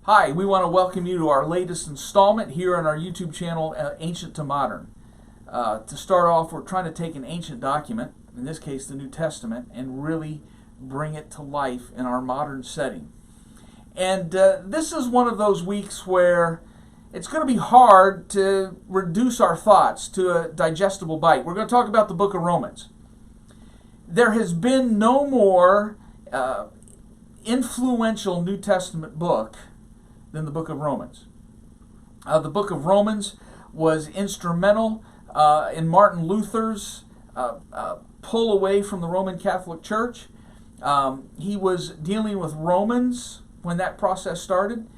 Hi, we want to welcome you to our latest installment here on our YouTube channel, Ancient to Modern. To start off, we're trying to take an ancient document, in this case the New Testament, and really bring it to life in our modern setting. And this is one of those weeks where it's going to be hard to reduce our thoughts to a digestible bite. We're going to talk about the book of Romans. There has been no more influential New Testament book than the book of Romans. The book of Romans was instrumental in Martin Luther's pull away from the Roman Catholic Church. He was dealing with Romans when that process started.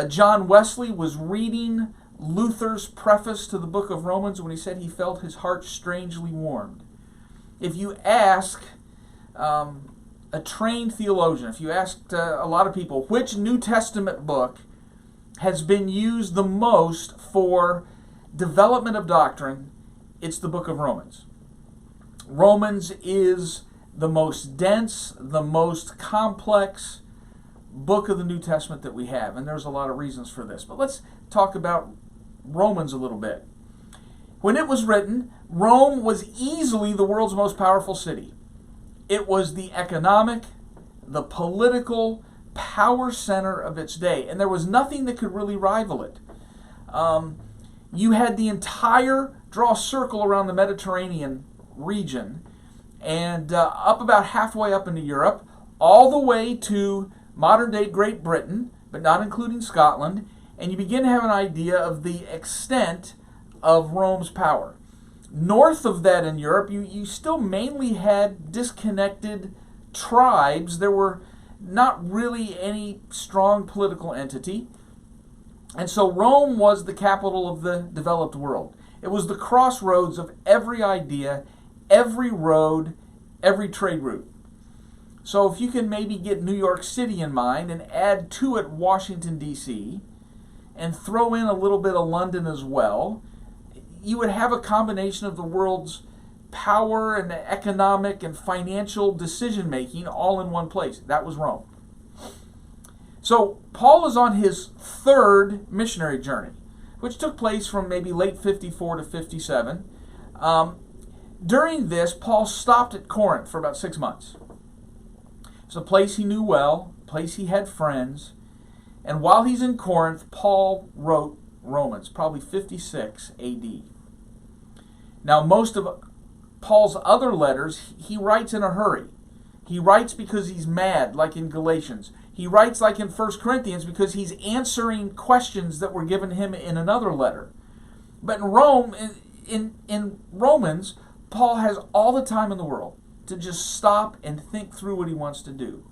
John Wesley was reading Luther's preface to the book of Romans when he said he felt his heart strangely warmed. If you ask a trained theologian, if you asked a lot of people, which New Testament book has been used the most for development of doctrine, it's the book of Romans. Romans is the most dense, the most complex book of the New Testament that we have, and there's a lot of reasons for this. But let's talk about Romans a little bit. When it was written, Rome was easily the world's most powerful city. It was the economic, the political power center of its day, and there was nothing that could really rival it. You had the entire, draw a circle around the Mediterranean region, and up about halfway up into Europe, all the way to modern-day Great Britain, but not including Scotland, and you begin to have an idea of the extent of Rome's power. North of that in Europe, you still mainly had disconnected tribes. There were not really any strong political entity. And so Rome was the capital of the developed world. It was the crossroads of every idea, every road, every trade route. So if you can maybe get New York City in mind and add to it Washington, D.C., and throw in a little bit of London as well, you would have a combination of the world's power and economic and financial decision making all in one place. That was Rome. So Paul is on his third missionary journey, which took place from maybe late 54 to 57. During this, Paul stopped at Corinth for about 6 months. It's a place he knew well, a place he had friends. And while he's in Corinth, Paul wrote Romans, probably 56 AD. Now, most of Paul's other letters, he writes in a hurry. He writes because he's mad, like in Galatians. He writes like in 1 Corinthians because he's answering questions that were given him in another letter. But in Rome, in Romans, Paul has all the time in the world to just stop and think through what he wants to do.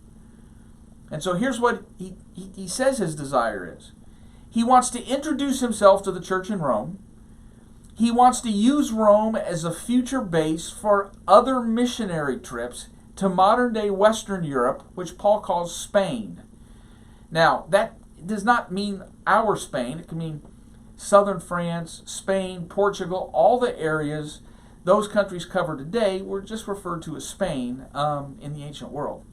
And so here's what he says his desire is. He wants to introduce himself to the church in Rome. He wants to use Rome as a future base for other missionary trips to modern-day Western Europe, which Paul calls Spain. Now, that does not mean our Spain. It can mean southern France, Spain, Portugal, all the areas those countries cover today were just referred to as Spain in the ancient world.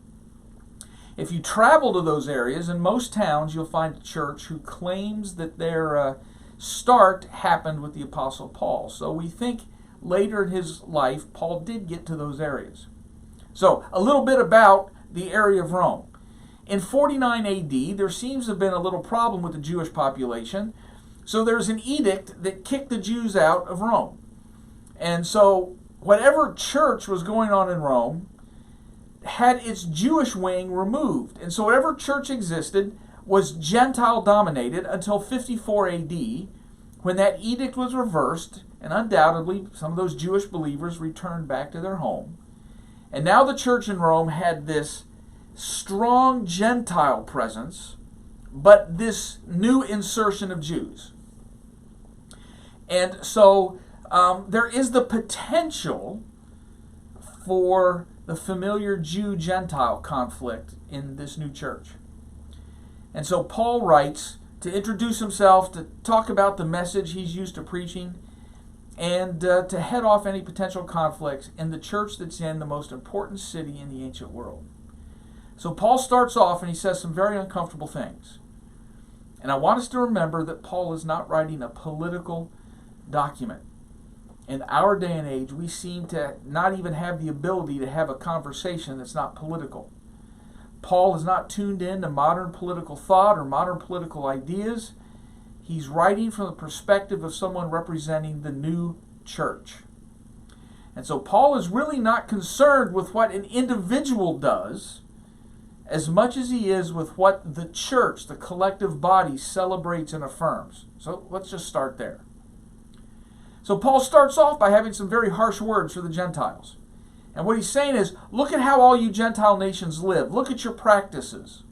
If you travel to those areas, in most towns you'll find a church who claims that their start happened with the Apostle Paul. So we think later in his life, Paul did get to those areas. So a little bit about the area of Rome. In 49 AD, there seems to have been a little problem with the Jewish population. So there's an edict that kicked the Jews out of Rome. And so whatever church was going on in Rome had its Jewish wing removed. And so whatever church existed was Gentile dominated until 54 AD, when that edict was reversed, and undoubtedly some of those Jewish believers returned back to their home. And now the church in Rome had this strong Gentile presence, but this new insertion of Jews. And so there is the potential for the familiar Jew-Gentile conflict in this new church. And so Paul writes to introduce himself, to talk about the message he's used to preaching, and to head off any potential conflicts in the church that's in the most important city in the ancient world. So Paul starts off and he says some very uncomfortable things. And I want us to remember that Paul is not writing a political document. In our day and age, we seem to not even have the ability to have a conversation that's not political. Paul is not tuned in to modern political thought or modern political ideas. He's writing from the perspective of someone representing the new church. And so Paul is really not concerned with what an individual does as much as he is with what the church, the collective body, celebrates and affirms. So let's just start there. So Paul starts off by having some very harsh words for the Gentiles. And what he's saying is, look at how all you Gentile nations live. Look at your practices.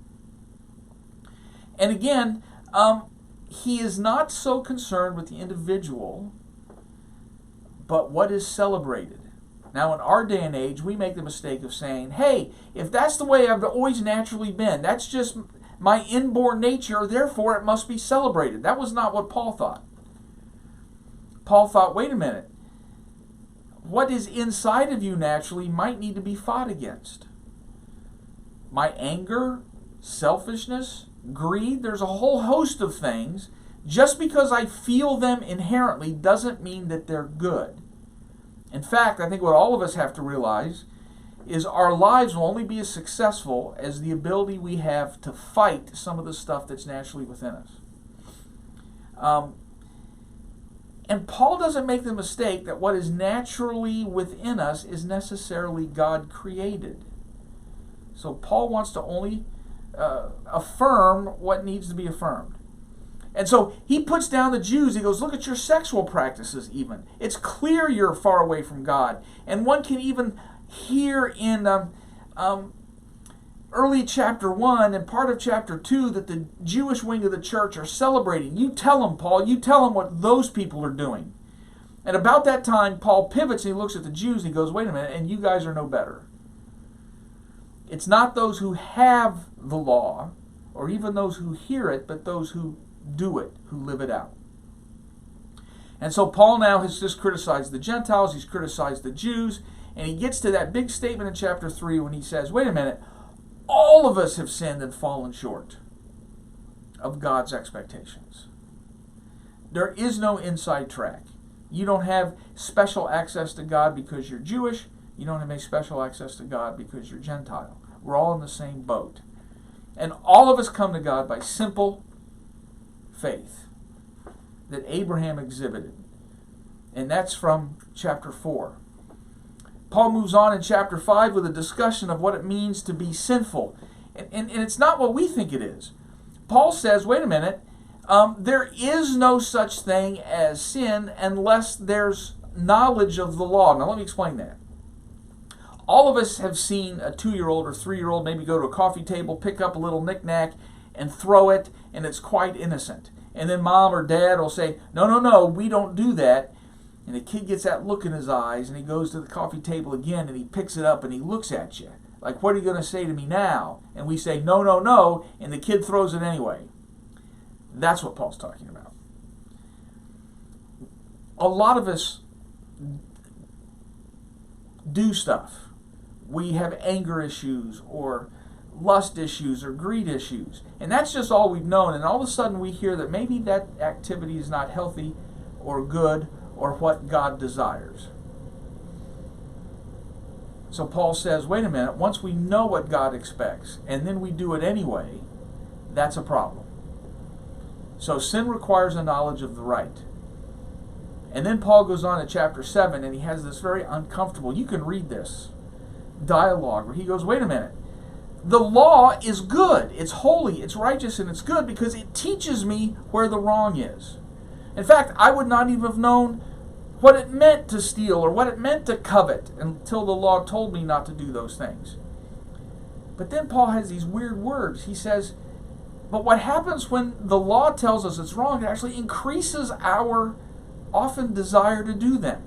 And again, he is not so concerned with the individual, but what is celebrated. Now, in our day and age, we make the mistake of saying, hey, if that's the way I've always naturally been, that's just my inborn nature, therefore it must be celebrated. That was not what Paul thought. Paul thought, wait a minute, what is inside of you naturally might need to be fought against. My anger, selfishness, greed, there's a whole host of things. Just because I feel them inherently doesn't mean that they're good. In fact, I think what all of us have to realize is our lives will only be as successful as the ability we have to fight some of the stuff that's naturally within us. And Paul doesn't make the mistake that what is naturally within us is necessarily God created. So Paul wants to only affirm what needs to be affirmed. And so he puts down the Jews. He goes, look at your sexual practices even. It's clear you're far away from God. And one can even hear in early chapter 1 and part of chapter 2 that the Jewish wing of the church are celebrating. You tell them, Paul, you tell them what those people are doing. And about that time, Paul pivots and he looks at the Jews and he goes, wait a minute, and you guys are no better. It's not those who have the law or even those who hear it, but those who do it, who live it out. And so Paul now has just criticized the Gentiles, he's criticized the Jews, and he gets to that big statement in chapter 3 when he says, wait a minute, all of us have sinned and fallen short of God's expectations. There is no inside track. You don't have special access to God because you're Jewish. You don't have any special access to God because you're Gentile. We're all in the same boat. And all of us come to God by simple faith that Abraham exhibited. And that's from chapter 4. Paul moves on in chapter 5 with a discussion of what it means to be sinful. And it's not what we think it is. Paul says, wait a minute, there is no such thing as sin unless there's knowledge of the law. Now let me explain that. All of us have seen a 2-year-old or 3-year-old maybe go to a coffee table, pick up a little knick-knack, and throw it, and it's quite innocent. And then mom or dad will say, no, we don't do that. And the kid gets that look in his eyes, and he goes to the coffee table again, and he picks it up, and he looks at you. Like, what are you going to say to me now? And we say, no, and the kid throws it anyway. That's what Paul's talking about. A lot of us do stuff. We have anger issues, or lust issues, or greed issues. And that's just all we've known. And all of a sudden we hear that maybe that activity is not healthy, or good, or what God desires. So Paul says, wait a minute, once we know what God expects, and then we do it anyway, that's a problem. So sin requires a knowledge of the right. And then Paul goes on to chapter 7, and he has this very uncomfortable, you can read this, dialogue, where he goes, wait a minute, the law is good, it's holy, it's righteous, and it's good because it teaches me where the wrong is. In fact, I would not even have known what it meant to steal or what it meant to covet until the law told me not to do those things. But then Paul has these weird words. He says, but what happens when the law tells us it's wrong, it actually increases our often desire to do them.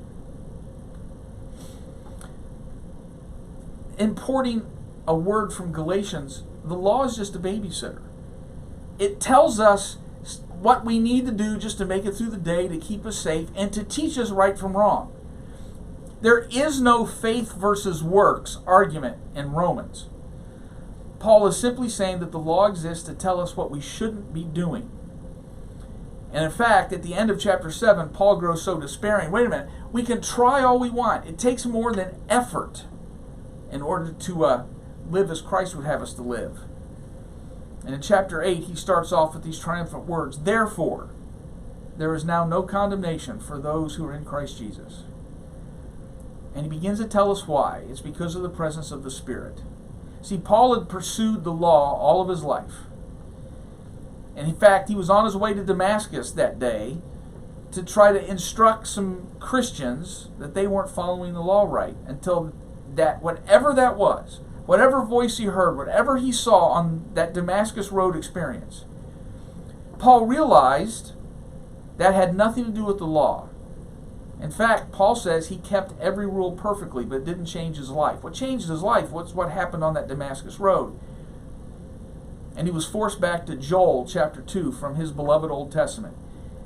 Importing a word from Galatians, the law is just a babysitter. It tells us what we need to do just to make it through the day, to keep us safe, and to teach us right from wrong. There is no faith versus works argument in Romans. Paul is simply saying that the law exists to tell us what we shouldn't be doing. And in fact, at the end of chapter 7, Paul grows so despairing. Wait a minute, we can try all we want. It takes more than effort in order to live as Christ would have us to live. And in chapter 8, he starts off with these triumphant words, "Therefore, there is now no condemnation for those who are in Christ Jesus." And he begins to tell us why. It's because of the presence of the Spirit. See, Paul had pursued the law all of his life. And in fact, he was on his way to Damascus that day to try to instruct some Christians that they weren't following the law right, until that, whatever that was, whatever voice he heard, whatever he saw on that Damascus Road experience, Paul realized that had nothing to do with the law. In fact, Paul says he kept every rule perfectly, but it didn't change his life. What changed his life was what happened on that Damascus Road. And he was forced back to Joel chapter 2 from his beloved Old Testament.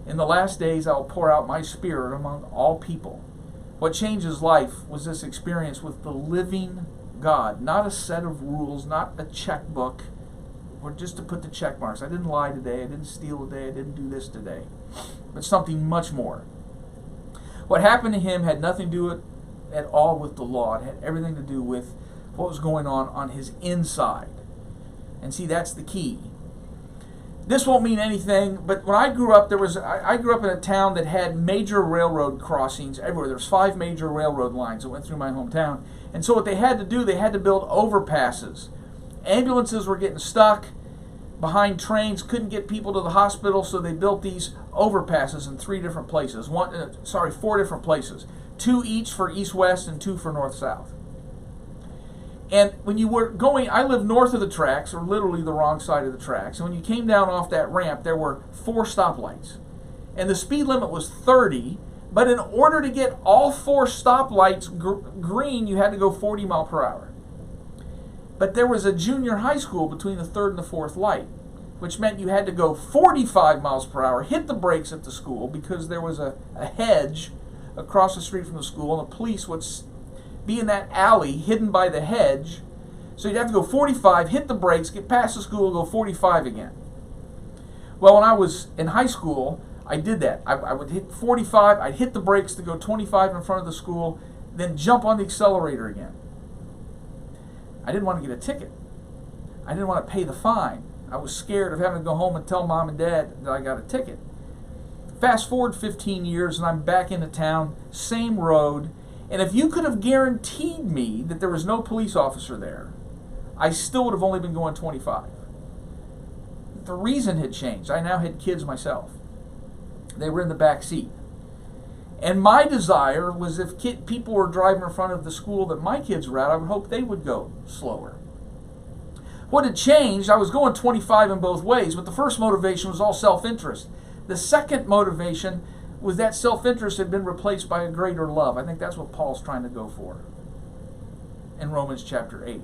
"In the last days I will pour out my Spirit among all people." What changed his life was this experience with the living God, not a set of rules, not a checkbook, or just to put the check marks. I didn't lie today, I didn't steal today, I didn't do this today. But something much more. What happened to him had nothing to do at all with the law. It had everything to do with what was going on his inside. And see, that's the key. This won't mean anything, but when I grew up, I grew up in a town that had major railroad crossings everywhere. There's 5 major railroad lines that went through my hometown. And so what they had to do, they had to build overpasses. Ambulances were getting stuck behind trains, couldn't get people to the hospital, so they built these overpasses in 4 different places. 2 each for east-west and 2 for north-south. And when you were going, I lived north of the tracks, or literally the wrong side of the tracks, and when you came down off that ramp, there were 4 stoplights. And the speed limit was 30, but in order to get all 4 stoplights green, you had to go 40 miles per hour. But there was a junior high school between the 3rd and the 4th light, which meant you had to go 45 miles per hour, hit the brakes at the school because there was a hedge across the street from the school, and the police would be in that alley hidden by the hedge. So you'd have to go 45, hit the brakes, get past the school, and go 45 again. Well, when I was in high school, I did that. I would hit 45, I'd hit the brakes to go 25 in front of the school, then jump on the accelerator again. I didn't want to get a ticket. I didn't want to pay the fine. I was scared of having to go home and tell mom and dad that I got a ticket. Fast forward 15 years and I'm back into town, same road, and if you could have guaranteed me that there was no police officer there, I still would have only been going 25. The reason had changed. I now had kids myself. They were in the back seat. And my desire was if people were driving in front of the school that my kids were at, I would hope they would go slower. What had changed, I was going 25 in both ways, but the first motivation was all self-interest. The second motivation was that self-interest had been replaced by a greater love. I think that's what Paul's trying to go for in Romans chapter 8.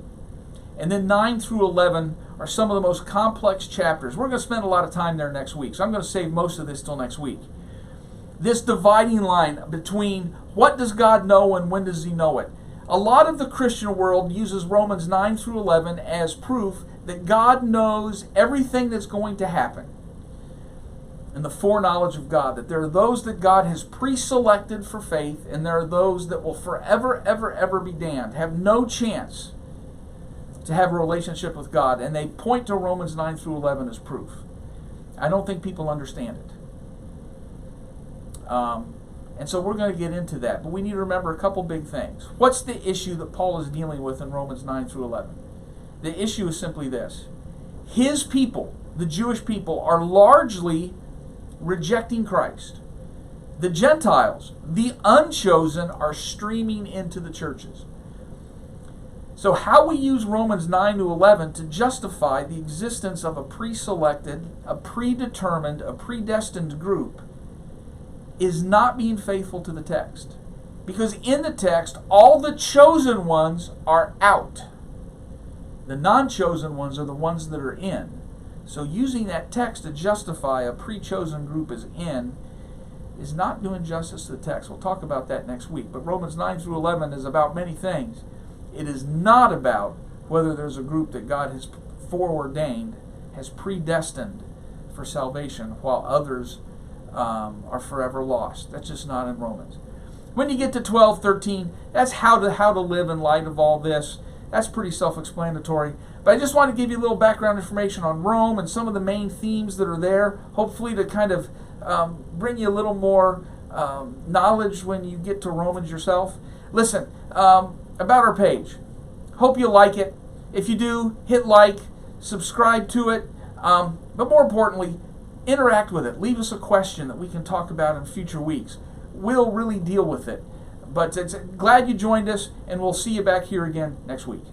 And then 9 through 11 are some of the most complex chapters. We're going to spend a lot of time there next week, so I'm going to save most of this till next week. This dividing line between what does God know and when does he know it. A lot of the Christian world uses Romans 9 through 11 as proof that God knows everything that's going to happen. And the foreknowledge of God, that there are those that God has pre-selected for faith, and there are those that will forever, ever, ever be damned, have no chance to have a relationship with God. And they point to Romans 9 through 11 as proof. I don't think people understand it. And so we're going to get into that. But we need to remember a couple big things. What's the issue that Paul is dealing with in Romans 9 through 11? The issue is simply this. His people, the Jewish people, are largely rejecting Christ. The Gentiles, the unchosen, are streaming into the churches. So how we use Romans 9 to 11 to justify the existence of a pre-selected, a predetermined, a predestined group is not being faithful to the text. Because in the text, all the chosen ones are out. The non-chosen ones are the ones that are in. So using that text to justify a pre-chosen group as in is not doing justice to the text. We'll talk about that next week. But Romans 9 through 11 is about many things. It is not about whether there's a group that God has foreordained, has predestined for salvation, while others are forever lost. That's just not in Romans. When you get to 12, 13, that's how to live in light of all this. That's pretty self-explanatory. But I just want to give you a little background information on Rome and some of the main themes that are there, hopefully to kind of bring you a little more knowledge when you get to Romans yourself. Listen, about our page. Hope you like it. If you do, hit like, subscribe to it, but more importantly, interact with it. Leave us a question that we can talk about in future weeks. We'll really deal with it. But glad you joined us, and we'll see you back here again next week.